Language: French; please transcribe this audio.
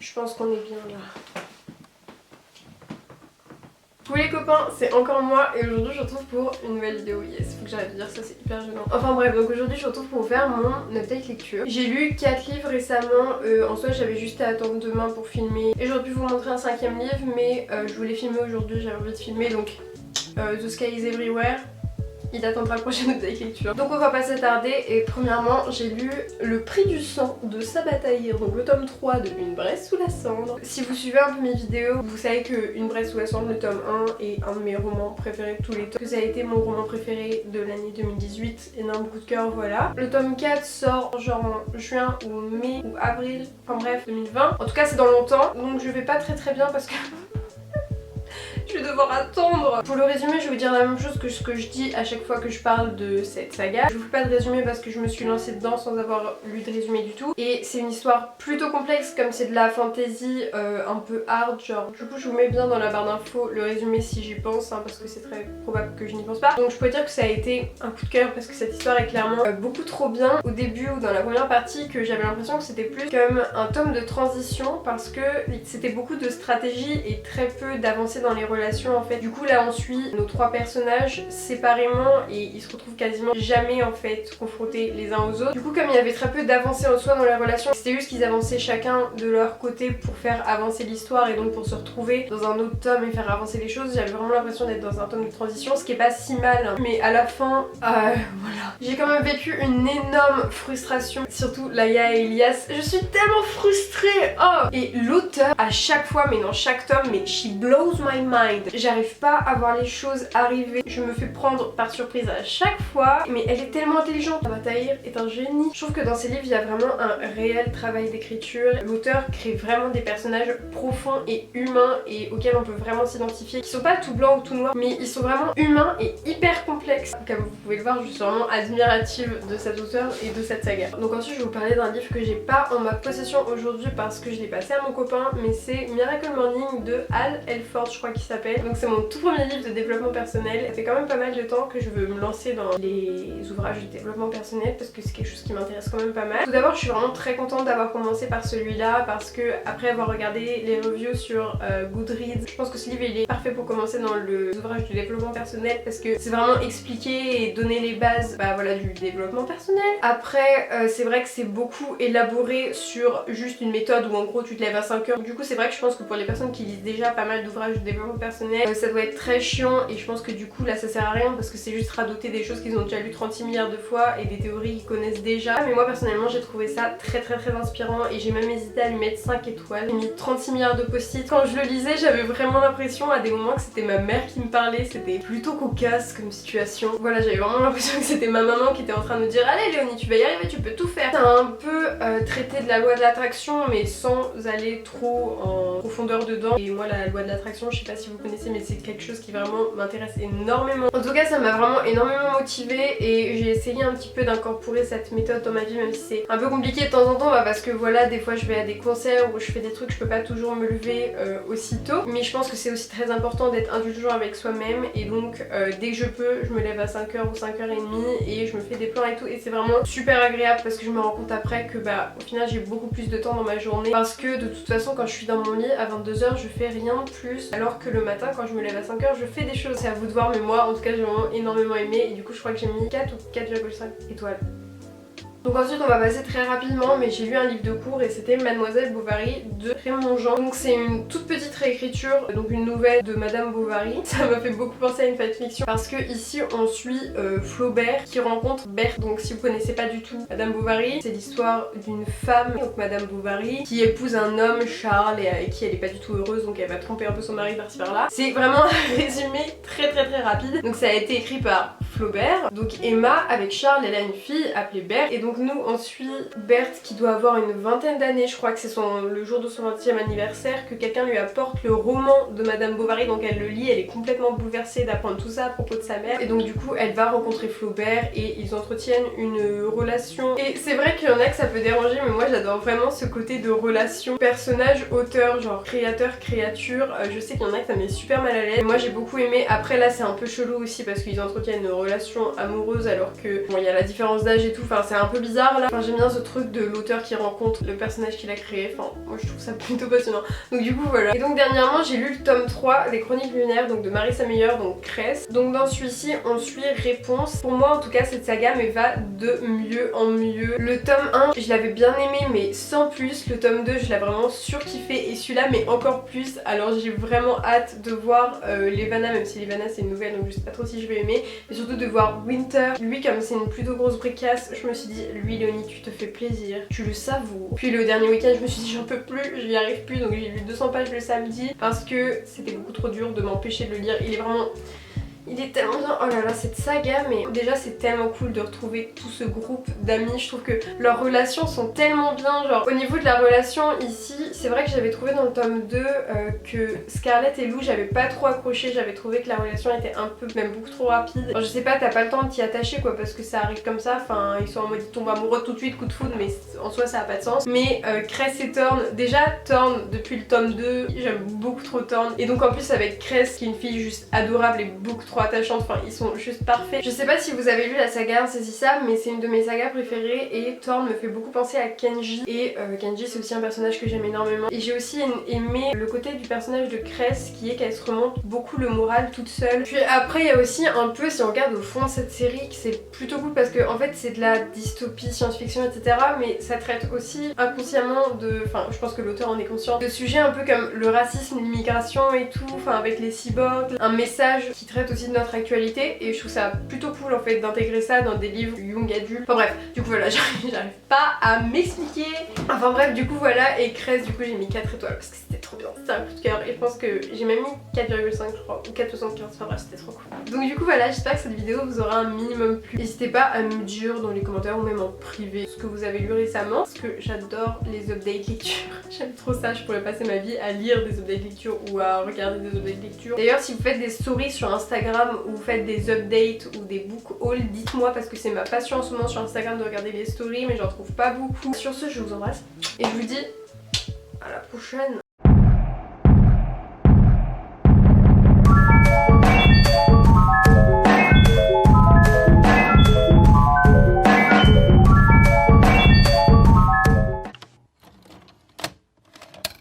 Je pense qu'on est bien là. Coucou les copains, c'est encore moi et aujourd'hui je vous retrouve pour une nouvelle vidéo. Yes, faut que j'arrête de dire ça, c'est hyper gênant. Enfin bref, donc aujourd'hui je vous retrouve pour vous faire mon update lecture. J'ai lu 4 livres récemment, en soi j'avais juste à attendre demain pour filmer. Et j'aurais pu vous montrer un 5ème livre mais je voulais filmer aujourd'hui, j'avais envie de filmer donc The Sky is Everywhere. Il attendra le prochain update lecture. Donc on va pas s'attarder et premièrement j'ai lu Le Prix du sang de Sabataïr, donc le tome 3 de Une Braise sous la cendre. Si vous suivez un peu mes vidéos, vous savez que Une Braise sous la cendre, le tome 1 est un de mes romans préférés de tous les temps. Que ça a été mon roman préféré de l'année 2018, énorme coup de cœur, voilà. Le tome 4 sort genre en juin ou mai ou avril, enfin bref 2020. En tout cas c'est dans longtemps, donc je vais pas très bien parce que... je vais devoir attendre. Pour le résumé, je vais vous dire la même chose que ce que je dis à chaque fois que je parle de cette saga. Je vous fais pas de résumé parce que je me suis lancée dedans sans avoir lu de résumé du tout. Et c'est une histoire plutôt complexe, comme c'est de la fantasy un peu hard, genre. Du coup, je vous mets bien dans la barre d'infos le résumé si j'y pense, hein, parce que c'est très probable que je n'y pense pas. Donc je peux dire que ça a été un coup de cœur parce que cette histoire est clairement beaucoup trop bien. Au début ou dans la première partie, que j'avais l'impression que c'était plus comme un tome de transition parce que c'était beaucoup de stratégie et très peu d'avancées dans les relations en fait. Du coup là on suit nos 3 personnages séparément et ils se retrouvent quasiment jamais en fait confrontés les uns aux autres. Du coup comme il y avait très peu d'avancées en soi dans la relation, c'était juste qu'ils avançaient chacun de leur côté pour faire avancer l'histoire et donc pour se retrouver dans un autre tome et faire avancer les choses. J'avais vraiment l'impression d'être dans un tome de transition, ce qui est pas si mal hein. Mais à la fin, voilà. J'ai quand même vécu une énorme frustration, surtout Laïa et Elias. Je suis tellement frustrée. Oh. Et l'auteur à chaque fois, mais dans chaque tome, mais she blows my mind. J'arrive pas à voir les choses arriver, je me fais prendre par surprise à chaque fois, mais elle est tellement intelligente. Sabataïr est un génie. Je trouve que dans ses livres il y a vraiment un réel travail d'écriture. L'auteur crée vraiment des personnages profonds et humains et auxquels on peut vraiment s'identifier, qui sont pas tout blancs ou tout noirs, mais ils sont vraiment humains et hyper complexes. Comme vous pouvez le voir, je suis vraiment admirative de cet auteur et de cette saga. Donc ensuite je vais vous parler d'un livre que j'ai pas en ma possession aujourd'hui parce que je l'ai passé à mon copain, mais c'est Miracle Morning de Hal Elford, je crois qu'il s'appelle. Donc c'est mon tout premier livre de développement personnel. Ça fait quand même pas mal de temps que je veux me lancer dans les ouvrages de développement personnel parce que c'est quelque chose qui m'intéresse quand même pas mal. Tout d'abord je suis vraiment très contente d'avoir commencé par celui-là parce que après avoir regardé les reviews sur Goodreads, je pense que ce livre il est parfait pour commencer dans les ouvrages de développement personnel parce que c'est vraiment expliquer et donner les bases voilà, du développement personnel. Après c'est vrai que c'est beaucoup élaboré sur juste une méthode où en gros tu te lèves à 5h. Du coup c'est vrai que je pense que pour les personnes qui lisent déjà pas mal d'ouvrages de développement personnel, ça doit être très chiant et je pense que du coup là ça sert à rien parce que c'est juste radoter des choses qu'ils ont déjà lu 36 milliards de fois et des théories qu'ils connaissent déjà. Mais moi personnellement j'ai trouvé ça très inspirant et j'ai même hésité à lui mettre 5 étoiles. J'ai mis 36 milliards de post-it. Quand je le lisais j'avais vraiment l'impression à des moments que c'était ma mère qui me parlait, c'était plutôt cocasse comme situation. Voilà, j'avais vraiment l'impression que c'était ma maman qui était en train de me dire allez Léonie tu vas y arriver, tu peux tout faire. Ça a un peu traité de la loi de l'attraction mais sans aller trop en profondeur dedans. Et moi la loi de l'attraction, je sais pas si vous connaissez mais c'est quelque chose qui vraiment m'intéresse énormément. En tout cas ça m'a vraiment énormément motivée et j'ai essayé un petit peu d'incorporer cette méthode dans ma vie même si c'est un peu compliqué de temps en temps parce que voilà des fois je vais à des concerts où je fais des trucs, je peux pas toujours me lever aussitôt. Mais je pense que c'est aussi très important d'être indulgent avec soi-même et donc dès que je peux je me lève à 5h ou 5h30 et je me fais des plans et tout et c'est vraiment super agréable parce que je me rends compte après que au final j'ai beaucoup plus de temps dans ma journée parce que de toute façon quand je suis dans mon lit à 22h je fais rien de plus alors que le matin quand je me lève à 5h je fais des choses. C'est à vous de voir mais moi en tout cas j'ai vraiment énormément aimé et du coup je crois que j'ai mis 4 ou 4,5 étoiles. Donc ensuite on va passer très rapidement mais j'ai lu un livre de cours et c'était Mademoiselle Bovary de Raymond Jean. Donc c'est une toute petite réécriture, donc une nouvelle de Madame Bovary. Ça m'a fait beaucoup penser à une fanfiction parce que ici on suit Flaubert qui rencontre Berthe. Donc si vous connaissez pas du tout Madame Bovary, c'est l'histoire d'une femme, donc Madame Bovary, qui épouse un homme, Charles, et avec qui elle est pas du tout heureuse donc elle va tromper un peu son mari par-ci par-là. C'est vraiment un résumé très rapide. Donc ça a été écrit par Flaubert. Donc Emma avec Charles elle a une fille appelée Berthe et donc nous on suit Berthe qui doit avoir une vingtaine d'années, je crois que c'est le jour de son 20e anniversaire que quelqu'un lui apporte le roman de Madame Bovary, donc elle le lit, elle est complètement bouleversée d'apprendre tout ça à propos de sa mère et donc du coup elle va rencontrer Flaubert et ils entretiennent une relation et c'est vrai qu'il y en a que ça peut déranger mais moi j'adore vraiment ce côté de relation personnage-auteur, genre créateur-créature. Je sais qu'il y en a que ça met super mal à l'aise, moi j'ai beaucoup aimé. Après là c'est un peu chelou aussi parce qu'ils entretiennent une relation amoureuse alors que bon il y a la différence d'âge et tout, enfin c'est un peu bizarre là. Enfin j'aime bien ce truc de l'auteur qui rencontre le personnage qu'il a créé, enfin moi je trouve ça plutôt passionnant. Donc du coup voilà. Et donc dernièrement j'ai lu le tome 3 des Chroniques lunaires donc de Marissa Meyer, donc Cress. Donc dans celui-ci on suit Réponse. Pour moi en tout cas cette saga mais va de mieux en mieux. Le tome 1 je l'avais bien aimé mais sans plus. Le tome 2 je l'ai vraiment surkiffé et celui-là mais encore plus. Alors j'ai vraiment hâte de voir Levana, même si Levana c'est une nouvelle donc je sais pas trop si je vais aimer. Mais surtout de voir Winter. Lui comme c'est une plutôt grosse bricasse, je me suis dit lui Léonie tu te fais plaisir, tu le savoures. Puis le dernier week-end je me suis dit j'en peux plus, je n'y arrive plus donc j'ai lu 200 pages le samedi parce que c'était beaucoup trop dur de m'empêcher de le lire. Il est vraiment... Il est tellement bien, oh là là cette saga, mais déjà c'est tellement cool de retrouver tout ce groupe d'amis, je trouve que leurs relations sont tellement bien, genre au niveau de la relation ici, c'est vrai que j'avais trouvé dans le tome 2 que Scarlett et Lou j'avais pas trop accroché, j'avais trouvé que la relation était un peu, même beaucoup trop rapide. Alors, je sais pas, t'as pas le temps de t'y attacher quoi parce que ça arrive comme ça, enfin ils sont en mode ils tombent amoureux tout de suite, coup de foudre, mais en soi ça a pas de sens. Mais Cress et Thorne, déjà Thorne depuis le tome 2, j'aime beaucoup trop Thorne et donc en plus avec Cress qui est une fille juste adorable et beaucoup trop attachante, enfin ils sont juste parfaits. Je sais pas si vous avez lu la saga Insaisissable mais c'est une de mes sagas préférées et Thorne me fait beaucoup penser à Kenji et Kenji c'est aussi un personnage que j'aime énormément et j'ai aussi aimé le côté du personnage de Cress qui est qu'elle se remonte beaucoup le moral toute seule. Puis après il y a aussi un peu, si on regarde au fond de cette série, que c'est plutôt cool parce que en fait c'est de la dystopie, science-fiction etc mais ça traite aussi inconsciemment de, enfin je pense que l'auteur en est conscient, de sujets un peu comme le racisme, l'immigration et tout, enfin avec les cyborgs, un message qui traite aussi de notre actualité et je trouve ça plutôt cool en fait d'intégrer ça dans des livres young adultes. Enfin bref, du coup voilà, j'arrive pas à m'expliquer. Enfin bref, du coup voilà, et Cress du coup j'ai mis 4 étoiles parce que c'était trop bien, c'était un coup de cœur et je pense que j'ai même mis 4,5 je crois, ou 4,75, enfin bref c'était trop cool. Donc du coup voilà, j'espère que cette vidéo vous aura un minimum plu. N'hésitez pas à me dire dans les commentaires ou même en privé ce que vous avez lu récemment parce que j'adore les updates lecture. J'aime trop ça, je pourrais passer ma vie à lire des updates lecture ou à regarder des updates lecture. D'ailleurs si vous faites des stories sur Instagram ou vous faites des updates ou des book hauls, dites-moi parce que c'est ma passion en ce moment sur Instagram de regarder les stories mais j'en trouve pas beaucoup. Sur ce je vous embrasse et je vous dis à la prochaine.